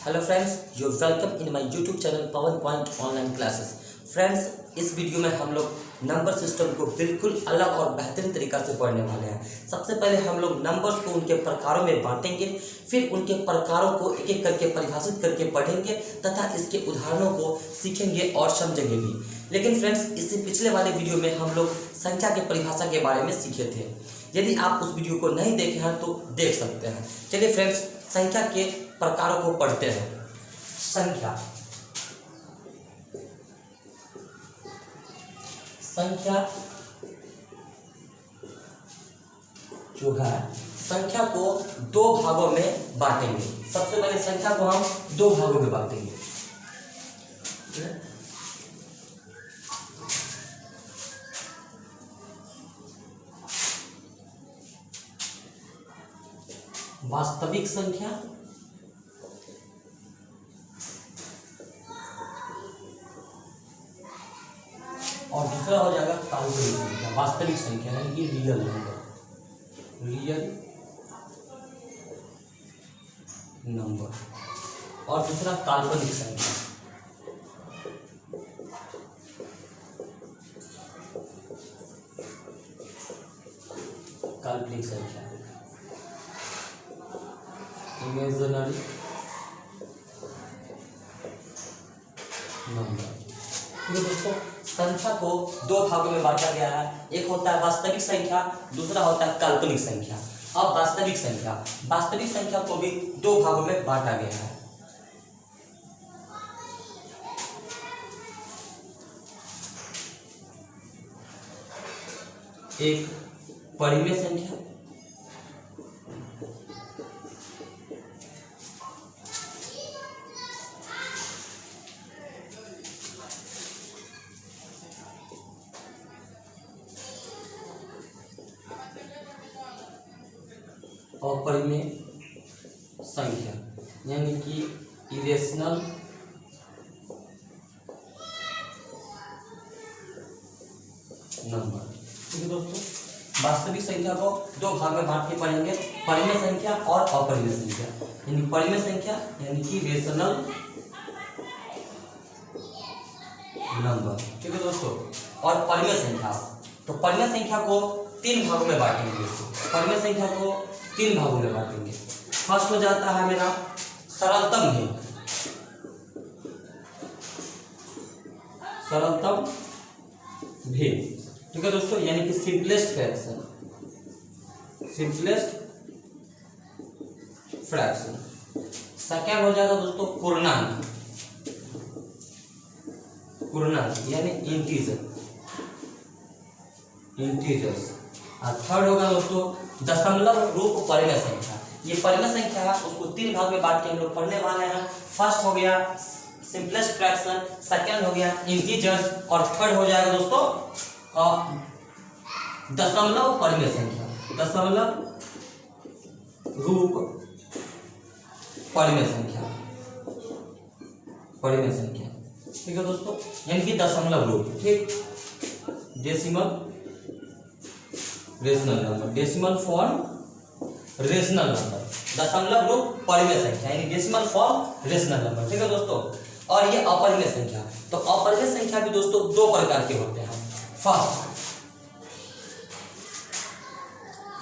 Hello friends, you welcome in my YouTube channel Pawan point online classes. Friends, इस video में हम लोग number system को बिल्कुल अलग और बेहतरीन तरीक़ा से पढ़ने वाले हैं। सबसे पहले हम लोग नंबर्स को उनके प्रकारों में बांटेंगे, फिर उनके प्रकारों को एक एक करके परिभाषित करके पढ़ेंगे तथा इसके उदाहरणों को सीखेंगे और समझेंगे भी। लेकिन फ्रेंड्स, इससे पिछले वाले वीडियो में हम लोग संख्या के परिभाषा के बारे में सीखे थे। यदि आप उस वीडियो को नहीं देखे हैं तो देख सकते हैं। चलिए फ्रेंड्स, संख्या के प्रकारों को पढ़ते हैं। संख्या जो है, संख्या को दो भागों में बांटेंगे। सबसे पहले संख्या को हम दो भागों में बांटेंगे। वास्तविक संख्या और दूसरा हो जाएगा काल्पनिक संख्या। वास्तविक संख्या यानी कि रियल नंबर और दूसरा काल्पनिक संख्या। काल्पनिक संख्या इमेजिनरी नंबर। ठीक है दोस्तों, संख्या को दो भागों में बांटा गया है। एक होता है वास्तविक संख्या, दूसरा होता है काल्पनिक संख्या। अब वास्तविक संख्या को भी दो भागों में बांटा गया है। एक परिमेय संख्या अपरिमेय संख्या यानी कि इरेशनल नंबर। ठीक है दोस्तों, वास्तविक संख्या को दो भाग में बांट के पढ़ेंगे, परिमेय संख्या और अपरिमेय संख्या। यानी परिमेय संख्या यानी कि रेशनल नंबर। ठीक है दोस्तों, और परिमेय संख्या, तो परिमेय संख्या को तीन भागों में बांटेंगे दोस्तों। परिमेय संख्या को तीन भागों में बांटेंगे। फर्स्ट हो जाता है मेरा सरलतम भेद। ठीक है दोस्तों, यानी कि सिंपलेस्ट फ्रैक्शन। सेकेंड हो जाएगा दोस्तों पूर्णांक यानी इंटीजर्स। और थर्ड होगा दोस्तों दशमलव रूप परिमेय संख्या। ये परिमेय संख्या है, उसको तीन भाग में बांट के हम लोग पढ़ने वाले हैं। फर्स्ट हो गया सिंपलेस्ट फ्रैक्शन, सेकंड हो गया इंटीजर्स और थर्ड हो जाएगा दोस्तों दशमलव परिमेय संख्या, दशमलव रूप परिमेय संख्या। ठीक है दोस्तों, यानी कि दशमलव रूप। ठीक, डेसिमल फॉर्म रेशनल नंबर, दशमलव रूप परिमेय संख्या यानी डेसिमल फॉर्म रेशनल नंबर। ठीक है दोस्तों, और ये अपरिमेय संख्या। तो अपरिमेय संख्या भी दोस्तों दो प्रकार के होते हैं।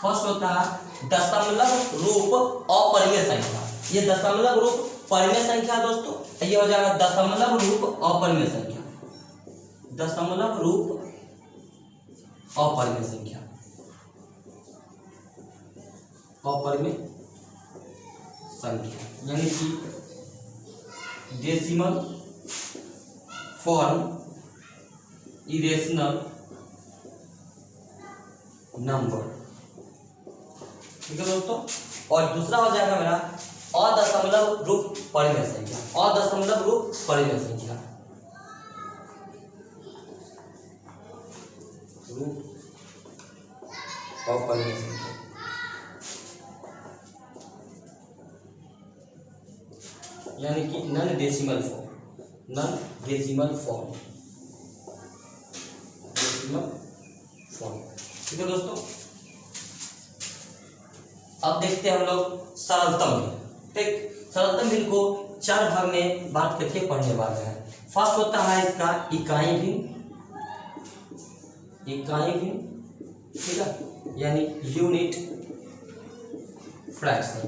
फर्स्ट होता है दशमलव रूप अपरिमेय संख्या। ये दशमलव रूप परिमेय संख्या दोस्तों, ये हो जाएगा दशमलव रूप अपरिमेय संख्या। दशमलव रूप अपरिमेय संख्या, अपरिमेय संख्या यानी कि डेसिमल फॉर्म इरेशनल नंबर। ठीक है दोस्तों, और दूसरा हो जाएगा मेरा अदशमलव रूप परिमेय संख्या। अदशमलव रूप परिमेय संख्या, रूप अपरिमेय संख्या यानी कि नॉन डेसिमल फॉर्म। ठीक है दोस्तों, अब देखते हैं हम लोग सरलतम भिन्न। ठीक, सरलतम भिन्न को चार भाग में बांट करके पढ़ने वाले हैं। फर्स्ट होता है इसका इकाई भिन्न, ठीक है, यानी यूनिट फ्रैक्शन,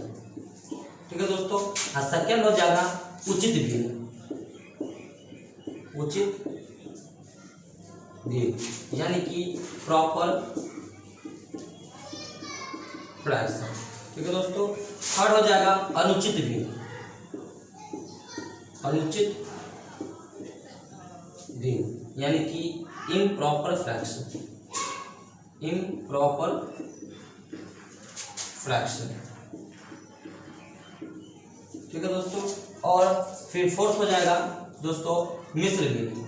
ठीक है दोस्तों। और सेकेंड हो जाएगा उचित भिन्न, यानी कि प्रॉपर फ्रैक्शन, ठीक है दोस्तों। थर्ड हो जाएगा अनुचित भिन्न, यानी कि इम्प्रॉपर फ्रैक्शन, ठीक है दोस्तों। और फिर फोर्थ हो जाएगा दोस्तों मिश्र भिन्न,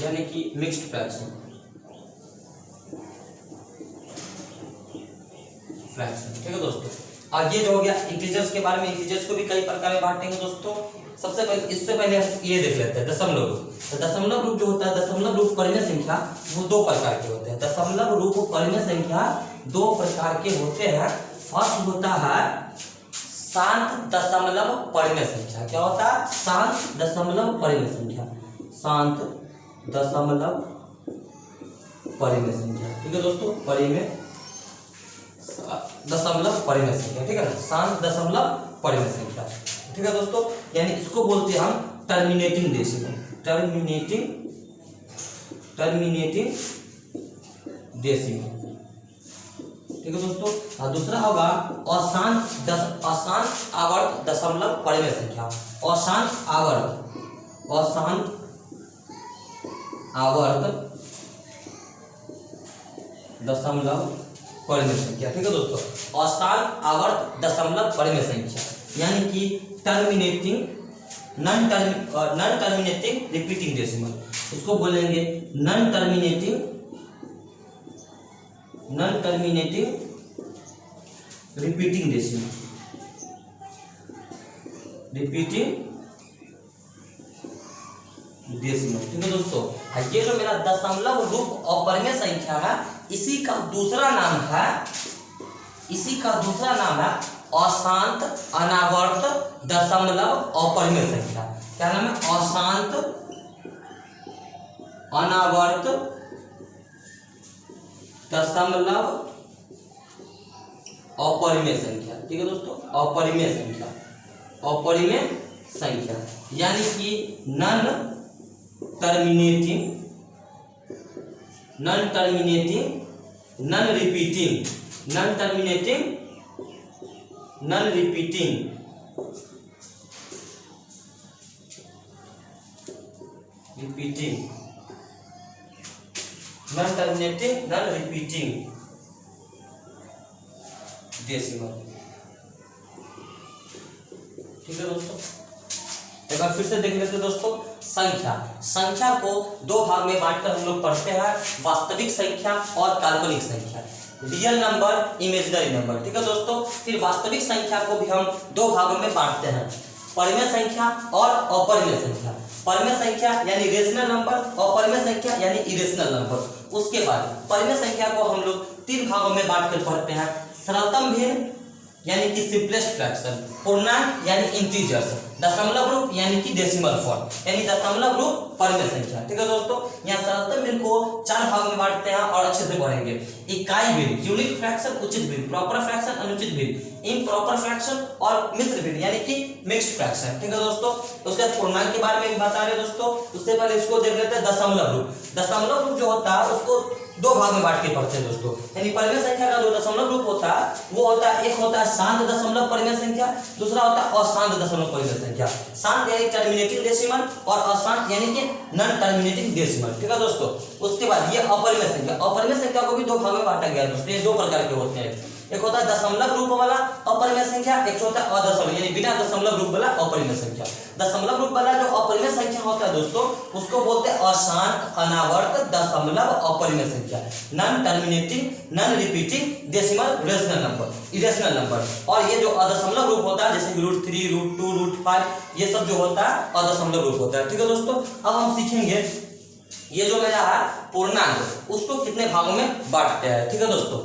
यानी कि मिक्स्ड फ्रैक्शन, ठीक है दोस्तों। और ये जो हो गया इंटीजर्स के बारे में। इंटीजर्स को भी कई प्रकार में बांटेंगे दोस्तों। सबसे पहले इससे पहले हम ये देख लेते हैं दशमलव रूप। तो दशमलव रूप जो होता है, दशमलव रूप परिमेय संख्या, वो दो प्रकार के होते हैं। दशमलव रूप परिमेय संख्या दो प्रकार के होते हैं। फर्स्ट होता है शांत दशमलव परिमेय संख्या। क्या होता है? शांत दशमलव परिमेय संख्या, ठीक है दोस्तों। दशमलव परिमेय संख्या, ठीक है ना, शांत दशमलव परिमेय संख्या, ठीक है दोस्तों। यानी इसको बोलते हैं हम टर्मिनेटिंग डेसिमल, ठीक है दोस्तों। और दूसरा होगा अशांत आवर्त दशमलव परिमेय संख्या, अशांत आवर्त दशमलव परिमेय संख्या, ठीक है दोस्तों। अशांत आवर्त दशमलव परिमेय संख्या, यानी कि नॉन टर्मिनेटिंग रिपीटिंग डेसिमल, इसको बोलेंगे नॉन टर्मिनेटिंग रिपीटिंग डेसिमल, ठीक है दोस्तों। ये जो मेरा दशमलव रूप अपरिमेय संख्या है, इसी का दूसरा नाम है अशांत अनावर्त दशमलव अपरिमेय संख्या। क्या नाम है? अशांत अनावर्त दशमलव अपरिमेय संख्या, ठीक है दोस्तों। अपरिमेय संख्या, यानी कि non terminating non repeating decimal, ठीक है दोस्तों। एक बार फिर से देख लेते हैं दोस्तों। संख्या को दो भाग में बांटकर हम लोग पढ़ते हैं, वास्तविक संख्या और काल्पनिक संख्या, रियल नंबर, इमेजिनरी नंबर, ठीक है दोस्तों। फिर वास्तविक संख्या को भी हम दो भागों में बांटते हैं, परिमेय संख्या और अपरिमेय संख्या। परिमेय संख्या यानी रेशनल नंबर, अपरिमेय संख्या यानी इरेशनल नंबर। उसके बाद परिमेय संख्या को हम लोग तीन भागों में बांटकर पढ़ते हैं, सरलतम भिन्न यानी कि सिंपलेस्ट फ्रैक्शन, पूर्णांक यानी इंटीजर्स, दशमलव रूप यानी कि डेसिमल फॉर्म, यानी दशमलव रूप परिमेय संख्या, ठीक है दोस्तों। यहाँ सरलतम भिन्न को चार भाग में बांटते हैं और अच्छे से पढ़ेंगे। इकाई भिन्न, यूनिट फ्रैक्शन, उचित भिन्न, प्रॉपर फ्रैक्शन, अनुचित भिन्न, इम्प्रॉपर फ्रैक्शन और मिश्र भिन्न यानी कि मिक्स्ड फ्रैक्शन, ठीक है दोस्तों। उसके बाद पूर्णांक के बारे में भी बता रहे दोस्तों। उससे पहले इसको देख लेते हैं दशमलव रूप। दशमलव रूप जो होता है उसको दो भाग में बांट के पढ़ते हैं दोस्तों। यानी परिमेय संख्या का जो दशमलव रूप होता है वो होता है, एक होता है शांत दशमलव परिमेय संख्या, दूसरा होता है अशांत दशमलव परिमेय संख्या। शांत यानी टर्मिनेटिंग डेसिमल और अशांत यानी कि नॉन टर्मिनेटिंग डेसिमल, ठीक है दोस्तों। उसके बाद ये अपरिमेय संख्या, अपरिमेय संख्या को भी दो भाग में बांटा गया है दोस्तों। ये दो प्रकार के होते हैं, एक होता है दशमलव रूप वाला अपरिमेय संख्या, एक होता है अदशमलव यानी बिना दशमलव रूप वाला अपरिमेय संख्या। दशमलव रूप वाला जो अपरिमेय संख्या होता है दोस्तों, उसको बोलते हैं अशांत अनावर्त दशमलव अपरिमेय संख्या, non terminating non repeating decimal rational number, irrational number. और ये जो अदशमलव रूप होता है जैसे √3, √2, √5, ये सब जो होता है अदशमलव रूप होता है, ठीक है दोस्तों। अब हम सीखेंगे ये जो मेरा है पूर्णांक, उसको कितने भागों में बांटते हैं, ठीक है दोस्तों।